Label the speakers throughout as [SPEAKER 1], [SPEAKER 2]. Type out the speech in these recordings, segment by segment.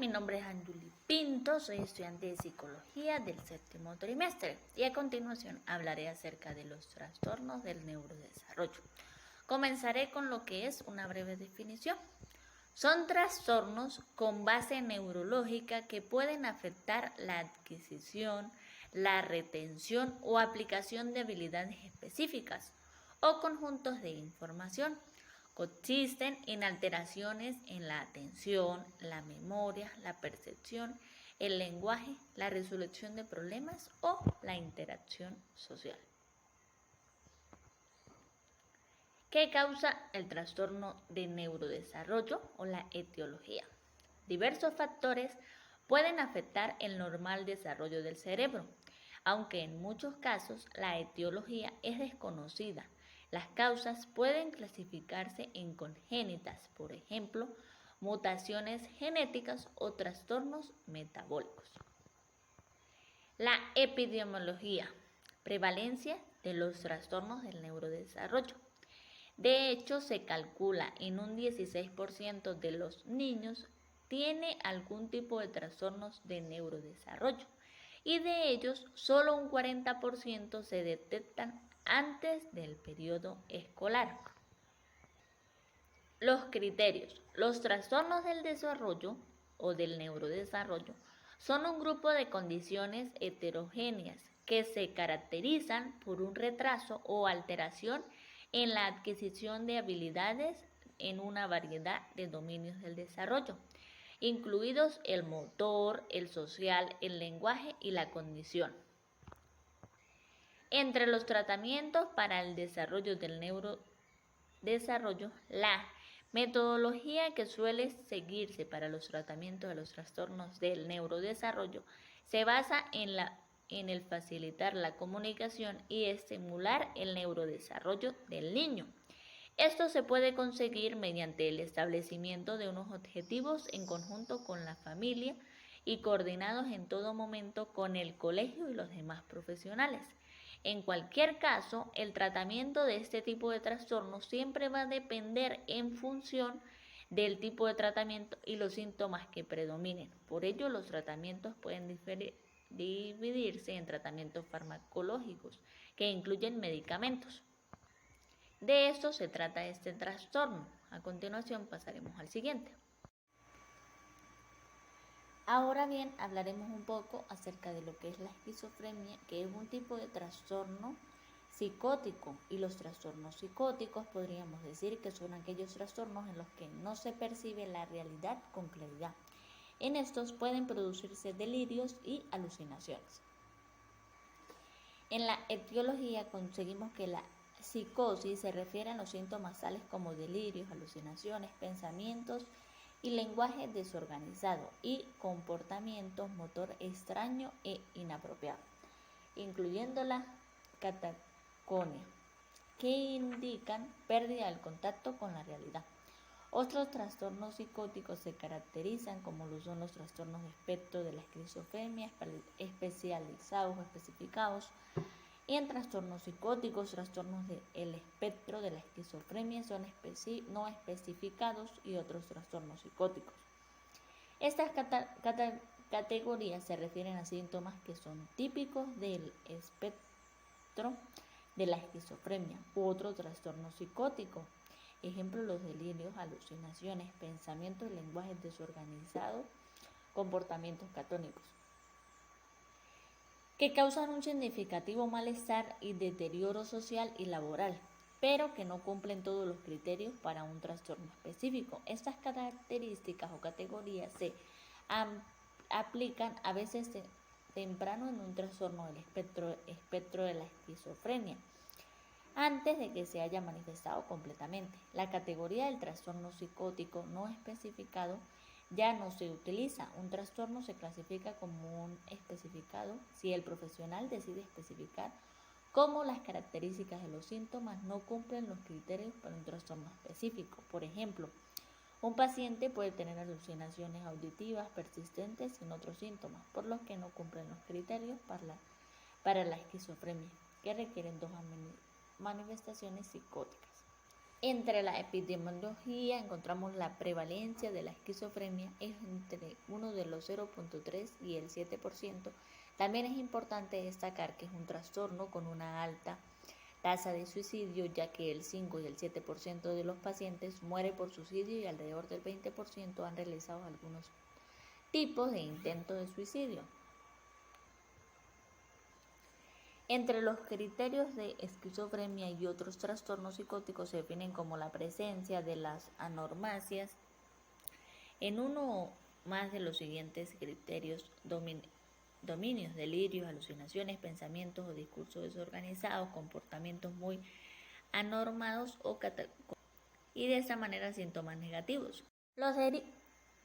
[SPEAKER 1] mi nombre es Anjuli Pinto, soy estudiante de Psicología del 7º trimestre y a continuación hablaré acerca de los trastornos del neurodesarrollo. Comenzaré con lo que es una breve definición. Son trastornos con base neurológica que pueden afectar la adquisición, la retención o aplicación de habilidades específicas o conjuntos de información. Consisten en alteraciones en la atención, la memoria, la percepción, el lenguaje, la resolución de problemas o la interacción social. ¿Qué causa el trastorno de neurodesarrollo o la etiología? Diversos factores pueden afectar el normal desarrollo del cerebro, aunque en muchos casos la etiología es desconocida. Las causas pueden clasificarse en congénitas, por ejemplo, mutaciones genéticas o trastornos metabólicos. La epidemiología, prevalencia de los trastornos del neurodesarrollo. De hecho, se calcula en un 16% de los niños tiene algún tipo de trastornos de neurodesarrollo y de ellos solo un 40% se detectan antes del periodo escolar. Los criterios. Los trastornos del desarrollo o del neurodesarrollo son un grupo de condiciones heterogéneas que se caracterizan por un retraso o alteración en la adquisición de habilidades en una variedad de dominios del desarrollo, incluidos el motor, el social, el lenguaje y la cognición. Entre los tratamientos para el desarrollo del neurodesarrollo, la metodología que suele seguirse para los tratamientos de los trastornos del neurodesarrollo se basa en el facilitar la comunicación y estimular el neurodesarrollo del niño. Esto se puede conseguir mediante el establecimiento de unos objetivos en conjunto con la familia y coordinados en todo momento con el colegio y los demás profesionales. En cualquier caso, el tratamiento de este tipo de trastornos siempre va a depender en función del tipo de tratamiento y los síntomas que predominen. Por ello, los tratamientos pueden dividirse en tratamientos farmacológicos, que incluyen medicamentos. De esto se trata este trastorno. A continuación pasaremos al siguiente. Ahora bien, hablaremos un poco acerca de lo que es la esquizofrenia, que es un tipo de trastorno psicótico, y los trastornos psicóticos podríamos decir que son aquellos trastornos en los que no se percibe la realidad con claridad. En estos pueden producirse delirios y alucinaciones. En la etiología conseguimos que la psicosis se refiere a los síntomas tales como delirios, alucinaciones, pensamientos y lenguaje desorganizado y comportamientos motor extraño e inapropiado, incluyendo la cataconia, que indican pérdida del contacto con la realidad. Otros trastornos psicóticos se caracterizan como lo son los trastornos de espectro de la esquizofrenia, especializados o especificados, y en trastornos psicóticos, trastornos del espectro de la esquizofrenia son no especificados y otros trastornos psicóticos. Estas categorías se refieren a síntomas que son típicos del espectro de la esquizofrenia u otro trastorno psicótico. Ejemplo, los delirios, alucinaciones, pensamientos, lenguaje desorganizado, comportamientos catónicos, que causan un significativo malestar y deterioro social y laboral, pero que no cumplen todos los criterios para un trastorno específico. Estas características o categorías se aplican a veces temprano en un trastorno del espectro de la esquizofrenia, antes de que se haya manifestado completamente. La categoría del trastorno psicótico no especificado ya no se utiliza. Un trastorno se clasifica como un especificado si el profesional decide especificar cómo las características de los síntomas no cumplen los criterios para un trastorno específico. Por ejemplo, un paciente puede tener alucinaciones auditivas persistentes sin otros síntomas, por los que no cumplen los criterios para la esquizofrenia, que requieren dos manifestaciones psicóticas. Entre la epidemiología encontramos la prevalencia de la esquizofrenia es entre uno de los 0.3 y el 7%. También es importante destacar que es un trastorno con una alta tasa de suicidio, ya que el 5 y el 7% de los pacientes muere por suicidio y alrededor del 20% han realizado algunos tipos de intento de suicidio. Entre los criterios de esquizofrenia y otros trastornos psicóticos se definen como la presencia de las anormasias en uno más de los siguientes criterios: dominios, delirios, alucinaciones, pensamientos o discursos desorganizados, comportamientos muy anormados y de esta manera síntomas negativos.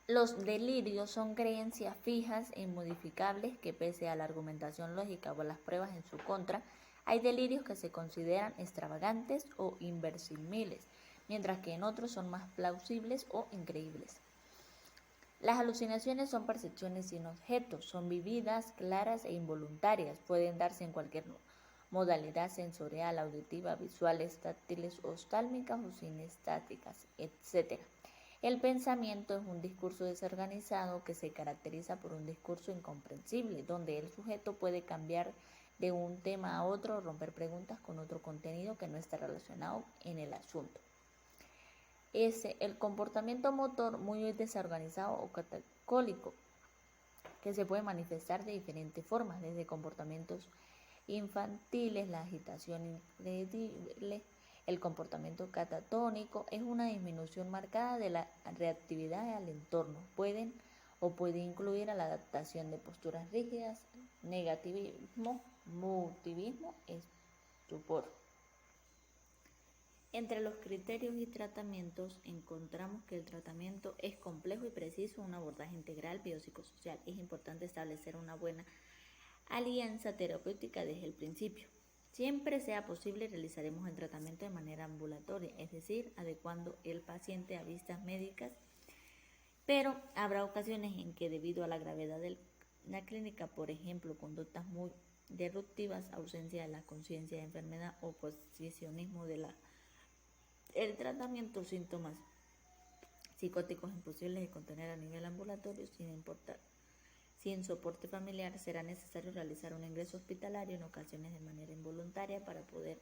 [SPEAKER 1] Los delirios son creencias fijas e inmodificables que, pese a la argumentación lógica o a las pruebas en su contra, hay delirios que se consideran extravagantes o inverosímiles, mientras que en otros son más plausibles o increíbles. Las alucinaciones son percepciones sin objeto, son vividas, claras e involuntarias, pueden darse en cualquier modalidad sensorial, auditiva, visuales, táctiles, oftálmicas o sinestéticas, etc. El pensamiento es un discurso desorganizado que se caracteriza por un discurso incomprensible, donde el sujeto puede cambiar de un tema a otro o romper preguntas con otro contenido que no está relacionado en el asunto. El comportamiento motor muy desorganizado o catabólico, que se puede manifestar de diferentes formas, desde comportamientos infantiles, la agitación increíble. El comportamiento catatónico es una disminución marcada de la reactividad al entorno. Puede incluir a la adaptación de posturas rígidas, negativismo, mutivismo, estupor. Entre los criterios y tratamientos encontramos que el tratamiento es complejo y preciso, un abordaje integral biopsicosocial. Es importante establecer una buena alianza terapéutica desde el principio. Siempre sea posible, realizaremos el tratamiento de manera ambulatoria, es decir, adecuando el paciente a vistas médicas, pero habrá ocasiones en que, debido a la gravedad de la clínica, por ejemplo, conductas muy disruptivas, ausencia de la conciencia de enfermedad o posicionismo de el tratamiento, síntomas psicóticos imposibles de contener a nivel ambulatorio, sin soporte familiar, será necesario realizar un ingreso hospitalario, en ocasiones de manera involuntaria, para poder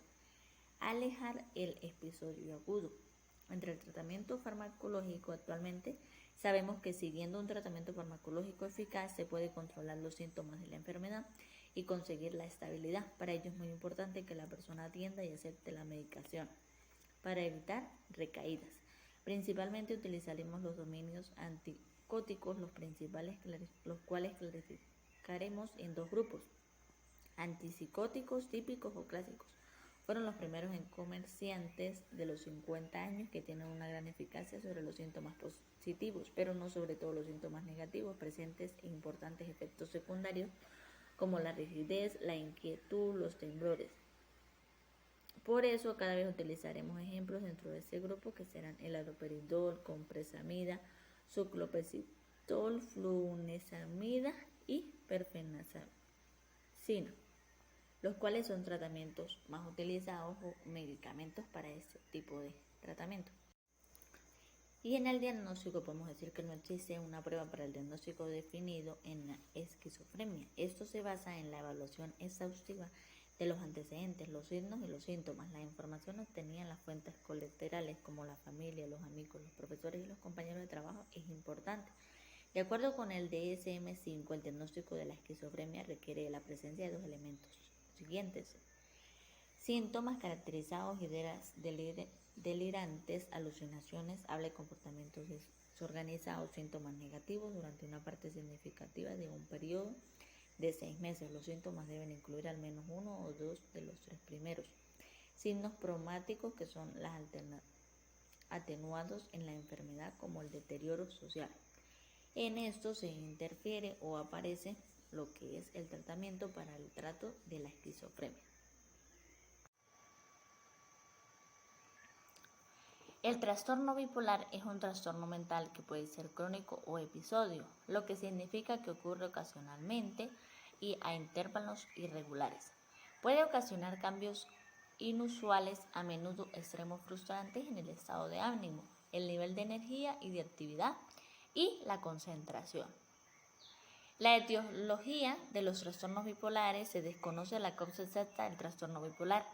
[SPEAKER 1] alejar el episodio agudo. Entre el tratamiento farmacológico, actualmente sabemos que siguiendo un tratamiento farmacológico eficaz se puede controlar los síntomas de la enfermedad y conseguir la estabilidad. Para ello es muy importante que la persona atienda y acepte la medicación para evitar recaídas. Principalmente utilizaremos los dominios antipsicóticos, los cuales clasificaremos en dos grupos: antipsicóticos típicos o clásicos. Fueron los primeros en comerciantes de los 50 años que tienen una gran eficacia sobre los síntomas positivos, pero no sobre todos los síntomas negativos, presentes e importantes efectos secundarios como la rigidez, la inquietud, los temblores. Por eso cada vez utilizaremos ejemplos dentro de ese grupo, que serán el haloperidol, compresamida, suclopecitol, flunitrazimida y perfenazina, los cuales son tratamientos más utilizados o medicamentos para este tipo de tratamiento. Y en el diagnóstico podemos decir que no existe una prueba para el diagnóstico definido en la esquizofrenia. Esto se basa en la evaluación exhaustiva de los antecedentes, los signos y los síntomas. La información obtenida en las fuentes colaterales, como la familia, los amigos, los profesores y los compañeros de trabajo, es importante. De acuerdo con el DSM-5, el diagnóstico de la esquizofrenia requiere la presencia de dos elementos siguientes: síntomas caracterizados y delirantes, alucinaciones, habla y comportamientos desorganizados, síntomas negativos durante una parte significativa de un periodo de 6 meses. Los síntomas deben incluir al menos uno o dos de los 3 primeros. Signos problemáticos, que son las atenuados en la enfermedad, como el deterioro social. En esto se interfiere o aparece lo que es el tratamiento para el trato de la esquizofrenia. El trastorno bipolar es un trastorno mental que puede ser crónico o episodio, lo que significa que ocurre ocasionalmente y a intervalos irregulares. Puede ocasionar cambios inusuales, a menudo extremos frustrantes en el estado de ánimo, el nivel de energía y de actividad y la concentración. La etiología de los trastornos bipolares: se desconoce la causa exacta del trastorno bipolar.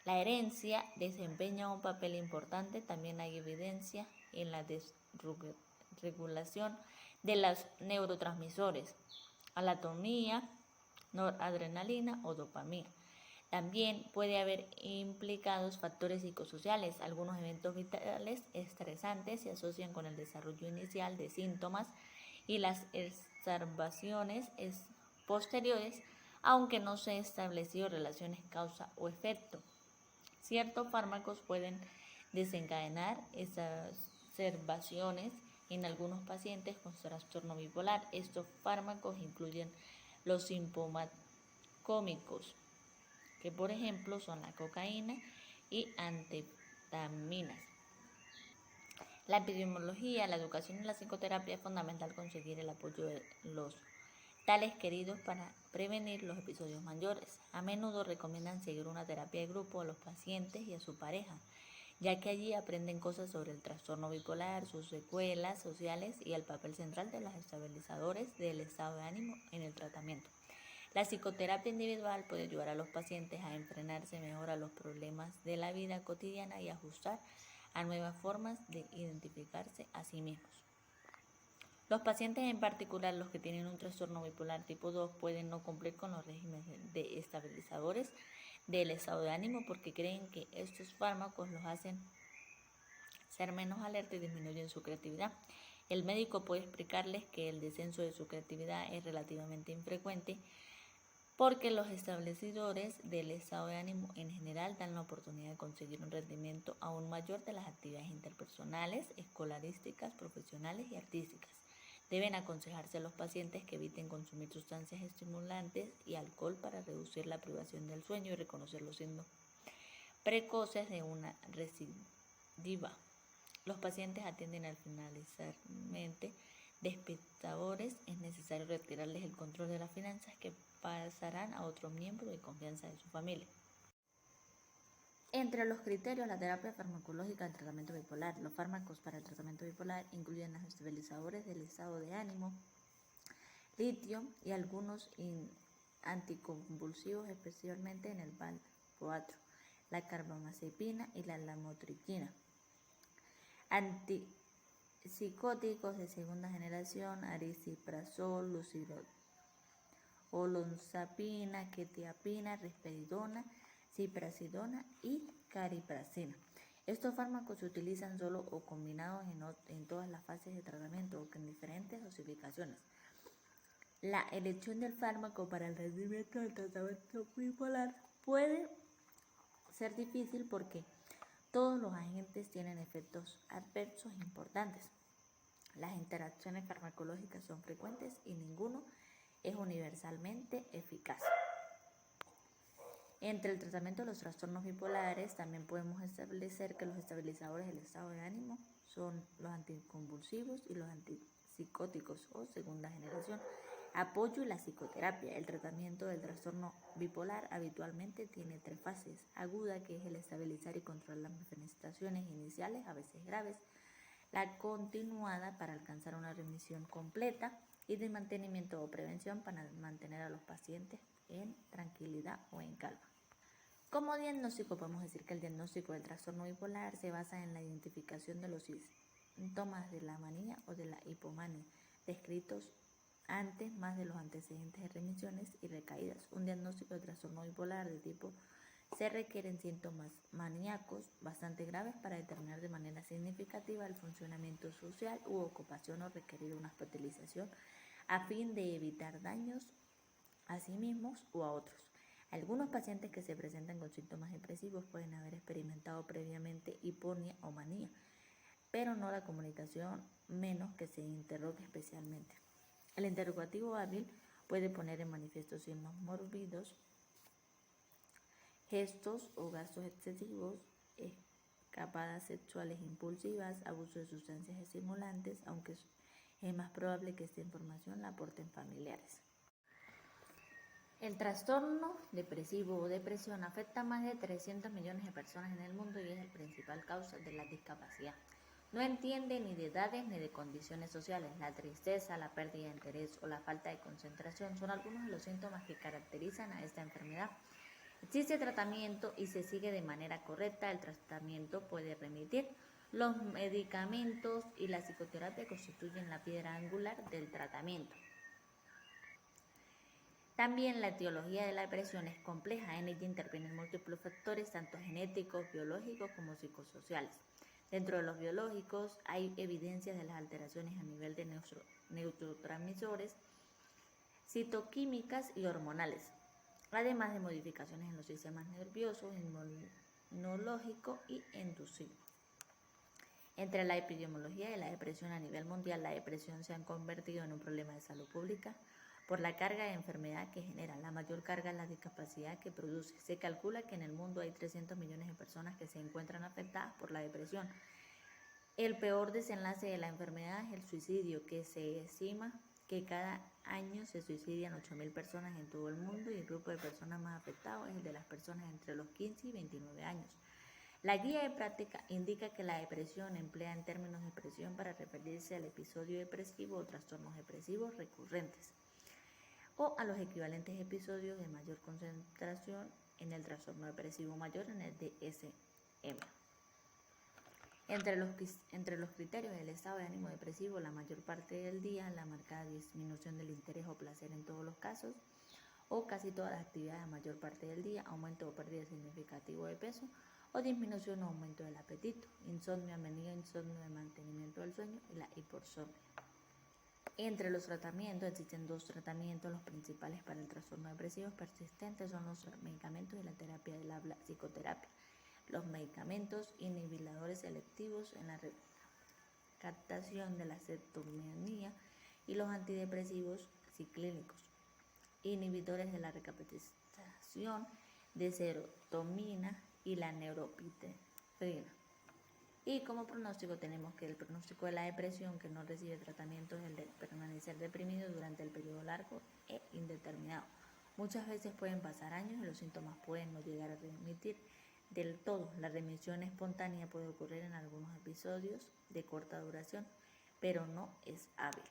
[SPEAKER 1] La herencia desempeña un papel importante. También hay evidencia en la desregulación de los neurotransmisores, anatonía, noradrenalina o dopamina. También puede haber implicados factores psicosociales. Algunos eventos vitales estresantes se asocian con el desarrollo inicial de síntomas y las exacerbaciones posteriores, aunque no se han establecido relaciones causa o efecto. Ciertos fármacos pueden desencadenar exacerbaciones en algunos pacientes con trastorno bipolar. Estos fármacos incluyen los simpomacómicos, que por ejemplo son la cocaína y anfetaminas. La epidemiología, la educación y la psicoterapia es fundamental conseguir el apoyo de los tales queridos para prevenir los episodios mayores. A menudo recomiendan seguir una terapia de grupo a los pacientes y a su pareja, ya que allí aprenden cosas sobre el trastorno bipolar, sus secuelas sociales y el papel central de los estabilizadores del estado de ánimo en el tratamiento. La psicoterapia individual puede ayudar a los pacientes a enfrentarse mejor a los problemas de la vida cotidiana y ajustar a nuevas formas de identificarse a sí mismos. Los pacientes, en particular los que tienen un trastorno bipolar tipo 2, pueden no cumplir con los regímenes de estabilizadores del estado de ánimo porque creen que estos fármacos los hacen ser menos alerta y disminuyen su creatividad. El médico puede explicarles que el descenso de su creatividad es relativamente infrecuente porque los estabilizadores del estado de ánimo en general dan la oportunidad de conseguir un rendimiento aún mayor de las actividades interpersonales, escolarísticas, profesionales y artísticas. Deben aconsejarse a los pacientes que eviten consumir sustancias estimulantes y alcohol para reducir la privación del sueño y reconocer los signos precoces de una recidiva. Los pacientes atienden al finalmente despistadores. Es necesario retirarles el control de las finanzas, que pasarán a otro miembro de confianza de su familia. Entre los criterios, la terapia farmacológica del tratamiento bipolar. Los fármacos para el tratamiento bipolar incluyen los estabilizadores del estado de ánimo, litio y algunos anticonvulsivos, especialmente en el valproato, la carbamazepina y la lamotrigina. Antipsicóticos de segunda generación: aripiprazol, olanzapina, quetiapina, risperidona, ziprasidona y cariprazina. Estos fármacos se utilizan solo o combinados en todas las fases de tratamiento o con diferentes dosificaciones. La elección del fármaco para el rendimiento del tratamiento bipolar puede ser difícil porque todos los agentes tienen efectos adversos importantes. Las interacciones farmacológicas son frecuentes y ninguno es universalmente eficaz. Entre el tratamiento de los trastornos bipolares también podemos establecer que los estabilizadores del estado de ánimo son los anticonvulsivos y los antipsicóticos o segunda generación. Apoyo y la psicoterapia. El tratamiento del trastorno bipolar habitualmente tiene 3 fases: aguda, que es el estabilizar y controlar las manifestaciones iniciales, a veces graves; la continuada, para alcanzar una remisión completa; y de mantenimiento o prevención, para mantener a los pacientes en tranquilidad o en calma. Como diagnóstico, podemos decir que el diagnóstico del trastorno bipolar se basa en la identificación de los síntomas de la manía o de la hipomanía descritos antes, más de los antecedentes de remisiones y recaídas. Un diagnóstico de trastorno bipolar de tipo se requieren síntomas maníacos bastante graves para determinar de manera significativa el funcionamiento social u ocupación o requerir una hospitalización a fin de evitar daños a sí mismos o a otros. Algunos pacientes que se presentan con síntomas depresivos pueden haber experimentado previamente hiponía o manía, pero no la comunicación, menos que se interrogue especialmente. El interrogativo hábil puede poner en manifiesto signos mórbidos, gestos o gastos excesivos, escapadas sexuales impulsivas, abuso de sustancias estimulantes, aunque es más probable que esta información la aporten familiares. El trastorno depresivo o depresión afecta a más de 300 millones de personas en el mundo y es la principal causa de la discapacidad. No entiende ni de edades ni de condiciones sociales. La tristeza, la pérdida de interés o la falta de concentración son algunos de los síntomas que caracterizan a esta enfermedad. Existe tratamiento y se sigue de manera correcta. El tratamiento puede remitir. Los medicamentos y la psicoterapia constituyen la piedra angular del tratamiento. También la etiología de la depresión es compleja. En ella intervienen múltiples factores, tanto genéticos, biológicos como psicosociales. Dentro de los biológicos hay evidencias de las alteraciones a nivel de neurotransmisores, citoquímicas y hormonales, además de modificaciones en los sistemas nerviosos, inmunológico y inducivo. Entre la epidemiología de la depresión a nivel mundial, la depresión se ha convertido en un problema de salud pública por la carga de enfermedad que genera. La mayor carga es la discapacidad que produce. Se calcula que en el mundo hay 300 millones de personas que se encuentran afectadas por la depresión. El peor desenlace de la enfermedad es el suicidio, que se estima que cada año se suicidan 8.000 personas en todo el mundo, y el grupo de personas más afectado es el de las personas entre los 15 y 29 años. La guía de práctica indica que la depresión emplea en términos de depresión para referirse al episodio depresivo o trastornos depresivos recurrentes, o a los equivalentes episodios de mayor concentración en el trastorno depresivo mayor, en el DSM. Entre los criterios del estado de ánimo depresivo, la mayor parte del día, la marcada disminución del interés o placer en todos los casos, o casi todas las actividades la mayor parte del día, aumento o pérdida significativo de peso, o disminución o aumento del apetito, insomnio a menudo, insomnio de mantenimiento del sueño y la hipersomnia. Entre los tratamientos existen dos tratamientos. Los principales para el trastorno depresivo persistente son los medicamentos y la terapia del habla, psicoterapia. Los medicamentos inhibidores selectivos en la recaptación de la serotonina y los antidepresivos ciclínicos, inhibidores de la recaptación de serotonina y la neuropilafina. Y como pronóstico tenemos que el pronóstico de la depresión que no recibe tratamiento es el de permanecer deprimido durante el periodo largo e indeterminado. Muchas veces pueden pasar años y los síntomas pueden no llegar a remitir del todo. La remisión espontánea puede ocurrir en algunos episodios de corta duración, pero no es hábil.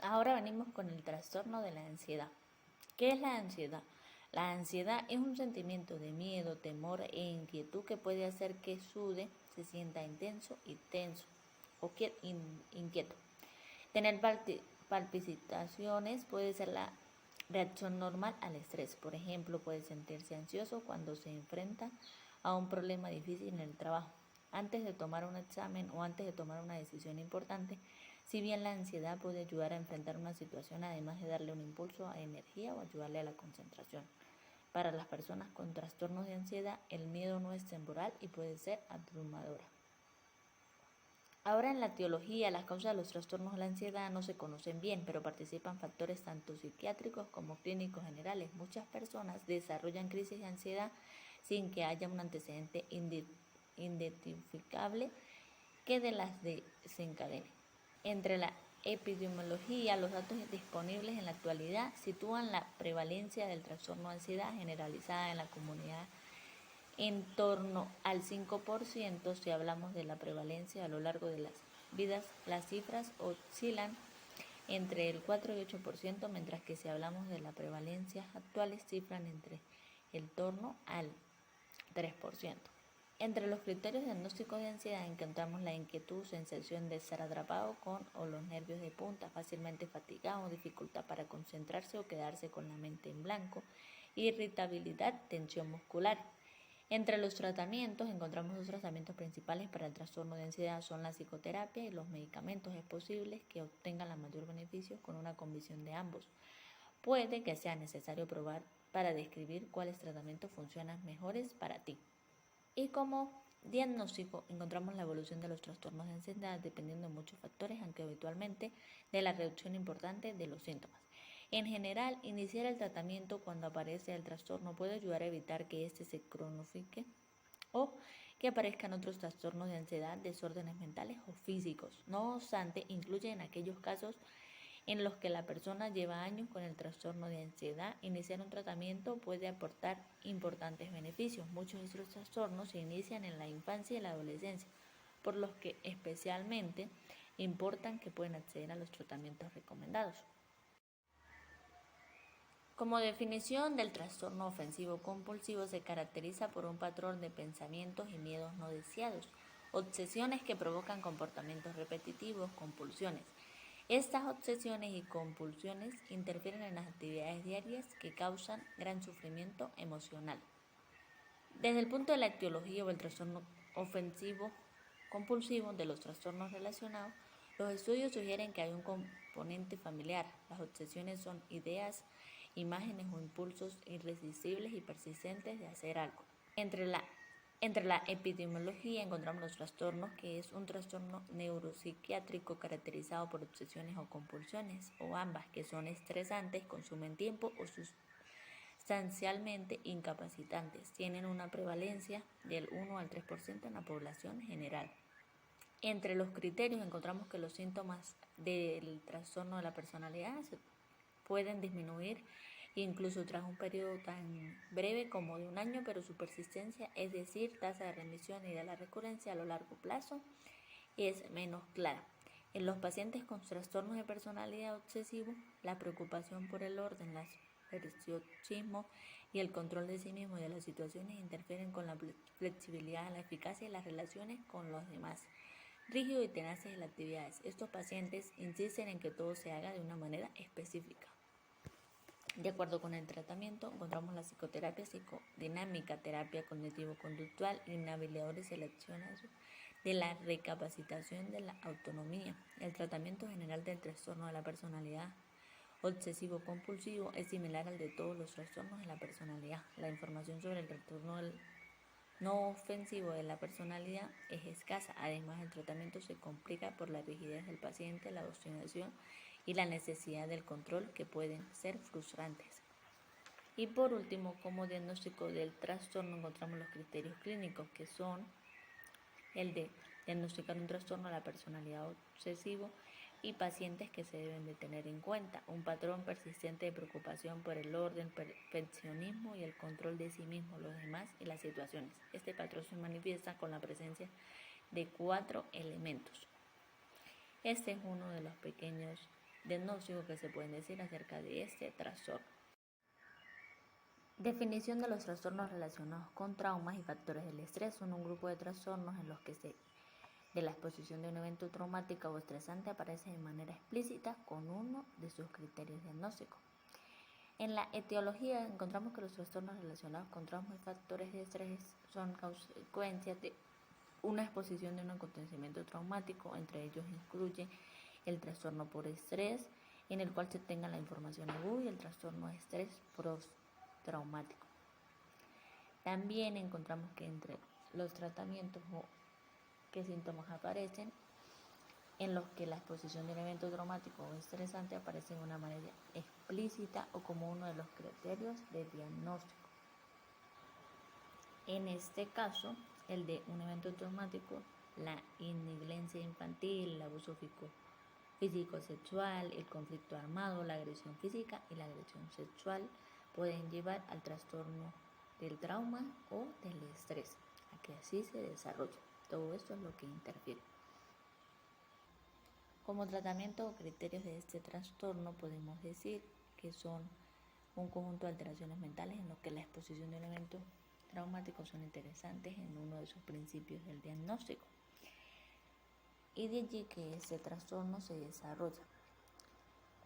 [SPEAKER 1] Ahora venimos con el trastorno de la ansiedad. ¿Qué es la ansiedad? La ansiedad es un sentimiento de miedo, temor e inquietud que puede hacer que sude, se sienta intenso y tenso o inquieto. Tener palpitaciones puede ser la reacción normal al estrés. Por ejemplo, puede sentirse ansioso cuando se enfrenta a un problema difícil en el trabajo, antes de tomar un examen o antes de tomar una decisión importante. Si bien la ansiedad puede ayudar a enfrentar una situación, además de darle un impulso a energía o ayudarle a la concentración. Para las personas con trastornos de ansiedad, el miedo no es temporal y puede ser abrumadora. Ahora, en la etiología, las causas de los trastornos de la ansiedad no se conocen bien, pero participan factores tanto psiquiátricos como clínicos generales. Muchas personas desarrollan crisis de ansiedad sin que haya un antecedente identificable que las desencadene. Entre la epidemiología, los datos disponibles en la actualidad sitúan la prevalencia del trastorno de ansiedad generalizada en la comunidad en torno al 5%. Si hablamos de la prevalencia a lo largo de las vidas, las cifras oscilan entre el 4 y 8%, mientras que si hablamos de la prevalencia actuales, cifran entre el torno al 3%. Entre los criterios diagnósticos de ansiedad encontramos la inquietud, sensación de estar atrapado con o los nervios de punta, fácilmente fatigado, dificultad para concentrarse o quedarse con la mente en blanco, irritabilidad, tensión muscular. Entre los tratamientos encontramos dos tratamientos principales para el trastorno de ansiedad, son la psicoterapia y los medicamentos. Es posible que obtengan la mayor beneficio con una combinación de ambos. Puede que sea necesario probar para describir cuáles tratamientos funcionan mejores para ti. Y como diagnóstico encontramos la evolución de los trastornos de ansiedad dependiendo de muchos factores, aunque habitualmente de la reducción importante de los síntomas. En general, iniciar el tratamiento cuando aparece el trastorno puede ayudar a evitar que éste se cronifique o que aparezcan otros trastornos de ansiedad, desórdenes mentales o físicos. No obstante, incluye en aquellos casos en los que la persona lleva años con el trastorno de ansiedad, iniciar un tratamiento puede aportar importantes beneficios. Muchos de estos trastornos se inician en la infancia y la adolescencia, por los que especialmente importan que pueden acceder a los tratamientos recomendados. Como definición del trastorno ofensivo compulsivo, se caracteriza por un patrón de pensamientos y miedos no deseados, obsesiones que provocan comportamientos repetitivos, compulsiones. Estas obsesiones y compulsiones interfieren en las actividades diarias que causan gran sufrimiento emocional. Desde el punto de la etiología o el trastorno ofensivo compulsivo de los trastornos relacionados, los estudios sugieren que hay un componente familiar. Las obsesiones son ideas, imágenes o impulsos irresistibles y persistentes de hacer algo. Entre la epidemiología encontramos los trastornos, que es un trastorno neuropsiquiátrico caracterizado por obsesiones o compulsiones, o ambas, que son estresantes, consumen tiempo o sustancialmente incapacitantes. Tienen una prevalencia del 1 al 3% en la población general. Entre los criterios encontramos que los síntomas del trastorno de la personalidad pueden disminuir incluso tras un periodo tan breve como de un año, pero su persistencia, es decir, tasa de remisión y de la recurrencia a lo largo plazo, es menos clara. En los pacientes con trastornos de personalidad obsesivo, la preocupación por el orden, el perfeccionismo y el control de sí mismo y de las situaciones interfieren con la flexibilidad, la eficacia y las relaciones con los demás. Rígido y tenaces en las actividades. Estos pacientes insisten en que todo se haga de una manera específica. De acuerdo con el tratamiento, encontramos la psicoterapia psicodinámica, terapia cognitivo-conductual, inhabilitadores seleccionados de la recapacitación de la autonomía. El tratamiento general del trastorno de la personalidad obsesivo-compulsivo es similar al de todos los trastornos de la personalidad. La información sobre el trastorno no ofensivo de la personalidad es escasa. Además, el tratamiento se complica por la rigidez del paciente, la obstinación y la necesidad del control, que pueden ser frustrantes. Y por último, como diagnóstico del trastorno encontramos los criterios clínicos, que son el de diagnosticar un trastorno de la personalidad obsesivo y pacientes que se deben de tener en cuenta: un patrón persistente de preocupación por el orden, perfeccionismo y el control de sí mismo, los demás y las situaciones. Este patrón se manifiesta con la presencia de 4 elementos. Este es uno de los pequeños diagnósticos que se pueden decir acerca de este trastorno. Definición de los trastornos relacionados con traumas y factores del estrés. Son un grupo de trastornos en los que de la exposición de un evento traumático o estresante aparece de manera explícita con uno de sus criterios diagnósticos. En la etiología encontramos que los trastornos relacionados con traumas y factores de estrés son consecuencias de una exposición de un acontecimiento traumático. Entre ellos incluye el trastorno por estrés, en el cual se tenga la información aguda, y el trastorno de estrés postraumático. También encontramos que entre los tratamientos o qué síntomas aparecen, en los que la exposición de un evento traumático o estresante aparece de una manera explícita o como uno de los criterios de diagnóstico. En este caso, el de un evento traumático, la negligencia infantil, el abuso físico-sexual, el conflicto armado, la agresión física y la agresión sexual pueden llevar al trastorno del trauma o del estrés, a que así se desarrolle. Todo esto es lo que interfiere. Como tratamiento o criterios de este trastorno podemos decir que son un conjunto de alteraciones mentales en los que la exposición de un evento traumático son interesantes en uno de sus principios del diagnóstico, y de allí que este trastorno se desarrolla.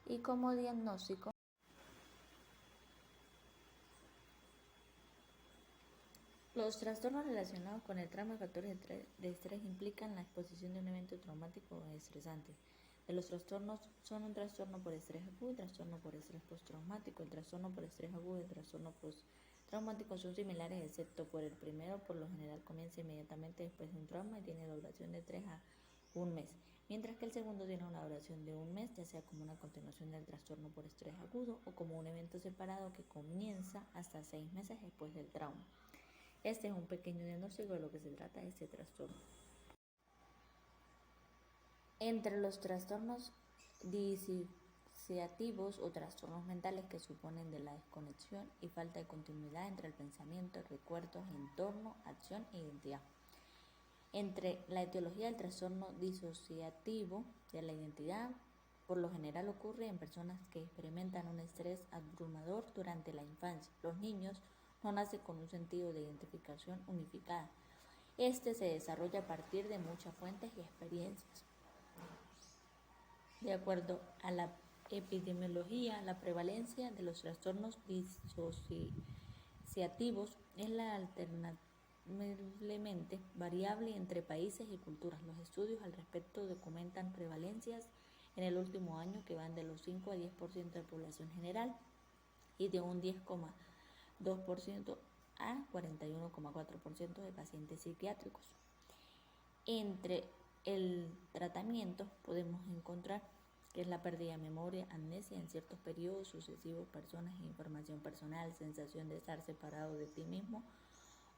[SPEAKER 1] Y como diagnóstico, los trastornos relacionados con el trauma y factores de estrés implican la exposición de un evento traumático o estresante. De los trastornos son un trastorno por estrés agudo y trastorno por estrés postraumático. El trastorno por estrés agudo y el trastorno postraumático son similares, excepto por el primero. Por lo general comienza inmediatamente después de un trauma y tiene duración de 3 a 1 mes, mientras que el segundo tiene una duración de 1 mes, ya sea como una continuación del trastorno por estrés agudo o como un evento separado que comienza hasta 6 meses después del trauma. Este es un pequeño diagnóstico de lo que se trata de este trastorno. Entre los trastornos disociativos o trastornos mentales que suponen de la desconexión y falta de continuidad entre el pensamiento, recuerdos, entorno, acción e identidad. Entre la etiología del trastorno disociativo de la identidad, por lo general ocurre en personas que experimentan un estrés abrumador durante la infancia. Los niños no nacen con un sentido de identificación unificada. Este se desarrolla a partir de muchas fuentes y experiencias. De acuerdo a la epidemiología, la prevalencia de los trastornos disociativos es la alternablemente variable entre países y culturas. Los estudios al respecto documentan prevalencias en el último año que van de los 5 a 10% de población general y de un 10,2% a 41,4% de pacientes psiquiátricos. Entre el tratamiento podemos encontrar que es la pérdida de memoria, amnesia en ciertos periodos sucesivos, personas e información personal, sensación de estar separado de ti mismo,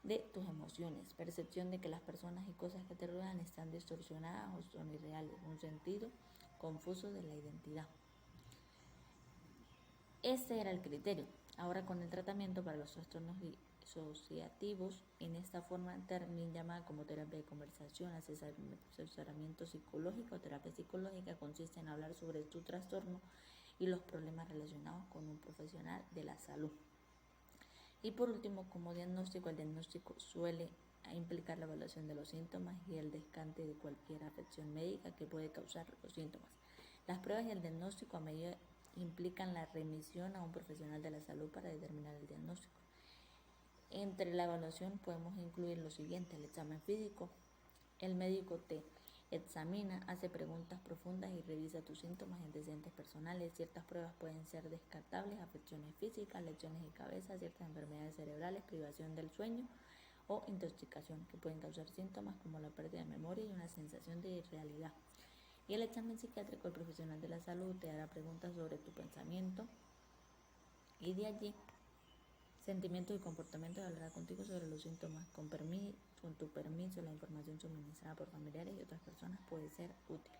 [SPEAKER 1] de tus emociones, percepción de que las personas y cosas que te rodean están distorsionadas o son irreales, un sentido confuso de la identidad. Este era el criterio. Ahora con el tratamiento para los trastornos disociativos, en esta forma también llamada como terapia de conversación, asesoramiento psicológico o terapia psicológica, consiste en hablar sobre tu trastorno y los problemas relacionados con un profesional de la salud. Y por último, como diagnóstico, el diagnóstico suele implicar la evaluación de los síntomas y el descarte de cualquier afección médica que puede causar los síntomas. Las pruebas y el diagnóstico a medida implican la remisión a un profesional de la salud para determinar el diagnóstico. Entre la evaluación podemos incluir lo siguiente: el examen físico. El médico te examina, hace preguntas profundas y revisa tus síntomas y antecedentes personales. Ciertas pruebas pueden ser descartables: afecciones físicas, lesiones de cabeza, ciertas enfermedades cerebrales, privación del sueño o intoxicación, que pueden causar síntomas como la pérdida de memoria y una sensación de irrealidad. Y el examen psiquiátrico, el profesional de la salud te hará preguntas sobre tu pensamiento y de allí sentimientos y comportamientos, hablará contigo sobre los síntomas. Con tu permiso, la información suministrada por familiares y otras personas puede ser útil.